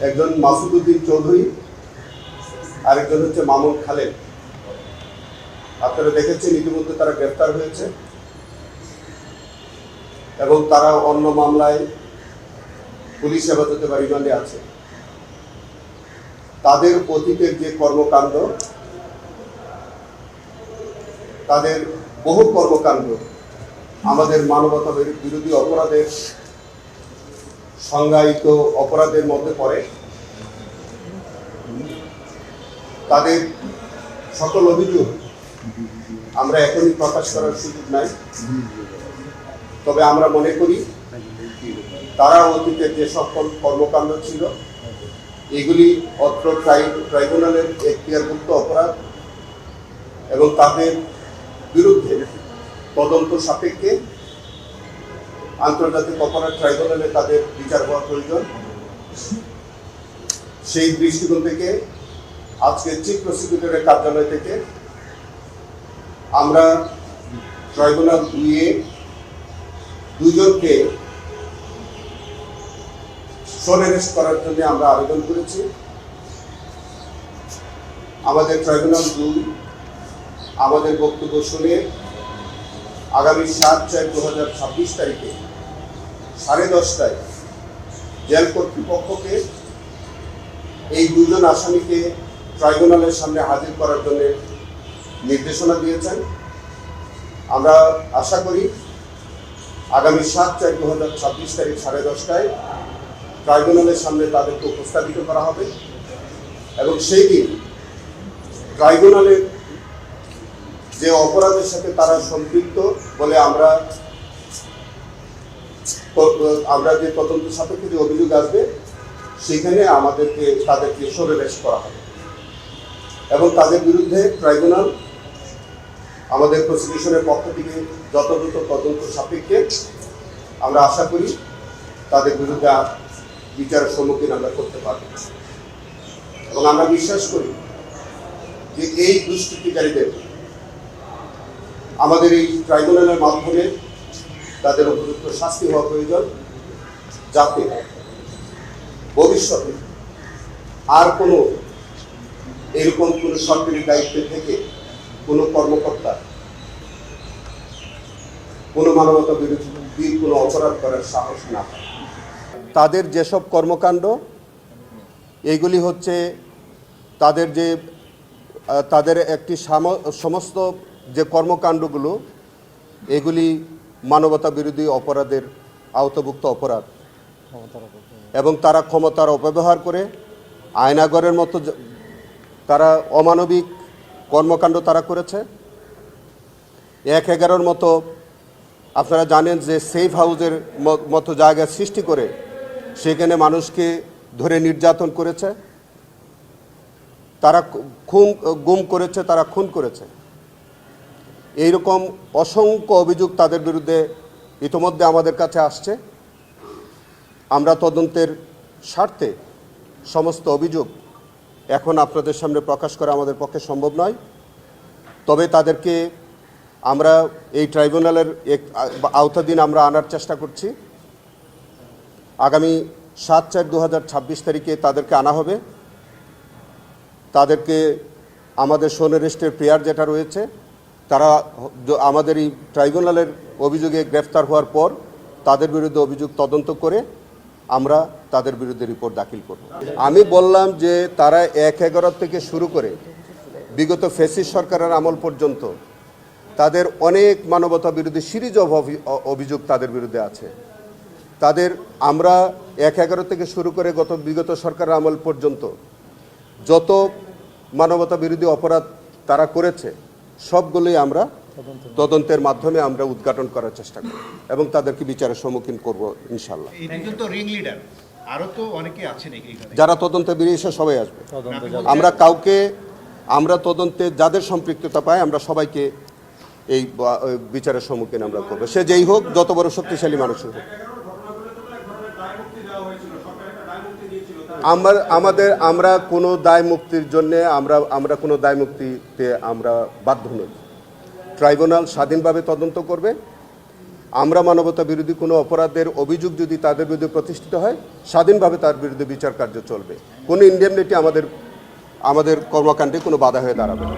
একজন মাসুদউদ্দিন চৌধুরী, আরেকজন হচ্ছে মামুন খালেদ। আপনারা দেখেছেন ইতিমধ্যে তারা গ্রেফতার হয়েছে এবং তারা অন্য মামলায় পুলিশ হেফাজতে বা রিমান্ডে আছে। তাদের অতীতের যে কর্মকাণ্ড, তাদের বহু কর্মকাণ্ড আমাদের মানবতা বিরোধী অপরাধের সংজ্ঞায়িত অপরাধের মধ্যে পড়ে। তাদের সকল অভিযোগ আমরা এখনই প্রকাশ করার সুযোগ নাই, তবে আমরা মনে করি তারা অতীতের যে সকল কর্মকাণ্ড ছিল এগুলি অত্র ট্রাইব্যুনালের এখতিয়ারভুক্ত অপরাধ এবং তাদের বিরুদ্ধে তদন্ত সাপেক্ষে আন্তর্জাতিক অপরাধ ট্রাইব্যুনালে তাদের বিচার হওয়া প্রয়োজন। সেই দৃষ্টিকোণ থেকে আজকে চিফ প্রসিকিউটরের কার্যালয় থেকে আমরা ট্রাইব্যুনাল 2-এ দুজনকে শোন অ্যারেস্ট করার জন্য আমরা আবেদন করেছি। আমাদের ট্রাইব্যুনাল 2 আমাদের বক্তব্য শুনে আগামী 7/4/2026 তারিখে 10:30টায় জেল কর্তৃপক্ষকে এই দুজন আসামিকে ট্রাইব্যুনালের সামনে হাজির করার জন্য নির্দেশনা দিয়েছেন। আমরা আশা করি আগামী 7/4/2026 তারিখ 10:30টায় ট্রাইব্যুনালের সামনে তাদেরকে উপস্থাপিত করা হবে এবং সেই দিন ট্রাইব্যুনালের যে অপরাধের সাথে তারা সম্পৃক্ত বলে আমরা যে তদন্ত সাপেক্ষে যে অভিযোগ আসবে সেখানে তাদেরকে শোন অ্যারেস্ট করা হবে এবং তাদের বিরুদ্ধে ট্রাইব্যুনাল আমাদের প্রসিকিউশনের পক্ষ থেকে যথাযথ তদন্ত সাপেক্ষে আমরা আশা করি তাদের বিরুদ্ধে বিচারের সম্মুখীন আমরা করতে পারব এবং আমরা বিশ্বাস করি যে এই দুষ্কৃতিকারীদের আমাদের এই ট্রাইব্যুনালের মাধ্যমে তাদের উপযুক্ত শাস্তি হওয়া প্রয়োজন, যাতে ভবিষ্যতে আর কোনো এরকম কোনো সরকারি দায়িত্বে থেকে কোনো কর্মকর্তা কোনো মানবতা বিরোধী কোনো অপরাধ করার সাহস না হয়। তাদের যেসব কর্মকাণ্ড এইগুলি হচ্ছে তাদের একটি সমস্ত যে কর্মকাণ্ডগুলো এগুলি মানবতা বিরোধী অপরাধের আওতাভুক্ত অপরাধ এবং তারা ক্ষমতার অপব্যবহার করে আয়নাগরের মতো তারা অমানবিক কর্মকাণ্ড তারা করেছে। 1/11 মতো আপনারা জানেন যে সেফ হাউসের মতো জায়গা সৃষ্টি করে সেখানে মানুষকে ধরে নির্যাতন করেছে, তারা গুম করেছে, তারা খুন করেছে। এইরকম অসংখ্য অভিযোগ তাদের বিরুদ্ধে ইতোমধ্যে আমাদের কাছে আসছে। আমরা তদন্তের স্বার্থে সমস্ত অভিযোগ এখন আপনাদের সামনে প্রকাশ করা আমাদের পক্ষে সম্ভব নয়, তবে তাদেরকে আমরা এই ট্রাইব্যুনালের আওতাধীন আমরা আনার চেষ্টা করছি। আগামী 7/4/2026 তারিখে তাদেরকে আনা হবে। তাদেরকে আমাদের শোন অ্যারেস্টের প্রেয়ার যেটা রয়েছে, তারা আমাদের এই ট্রাইব্যুনালের অভিযোগে গ্রেফতার হওয়ার পর তাদের বিরুদ্ধে অভিযোগ তদন্ত করে আমরা তাদের বিরুদ্ধে রিপোর্ট দাখিল করব। আমি বললাম যে তারা 1/11 থেকে শুরু করে বিগত ফ্যাসিস্ট সরকারের আমল পর্যন্ত তাদের অনেক মানবতা বিরোধী সিরিজ অফ অভিযোগ তাদের বিরুদ্ধে আছে। আমরা 1/11 থেকে শুরু করে বিগত সরকারের আমল পর্যন্ত যত মানবতা বিরোধী অপরাধ তারা করেছে সবগুলোই আমরা তদন্তের মাধ্যমে আমরা উদ্ঘাটন করার চেষ্টা করব এবং তাদেরকে বিচারের সম্মুখীন করব ইনশাআল্লাহ। যারা তদন্তে বেরিয়ে এসে সবাই আসবে। আমরা তদন্তে যাদের সম্পৃক্ততা পাই আমরা সবাইকে এই বিচারের সম্মুখীন আমরা করবো, সে যেই হোক, যত বড় শক্তিশালী মানুষ হোক। আমরা কোনো দায় মুক্তির জন্য আমরা কোনো দায় মুক্তিতে আমরা বাধ্য নই। ট্রাইব্যুনাল স্বাধীনভাবে তদন্ত করবে আমরা মানবতা বিরোধী কোনো অপরাধের অভিযোগ যদি তাদের বিরুদ্ধে প্রতিষ্ঠিত হয় স্বাধীনভাবে তার বিরুদ্ধে বিচার কার্য চলবে। কোনো ইন্ডেমনিটি আমাদের কর্মকাণ্ডে কোনো বাধা হয়ে দাঁড়াবে না।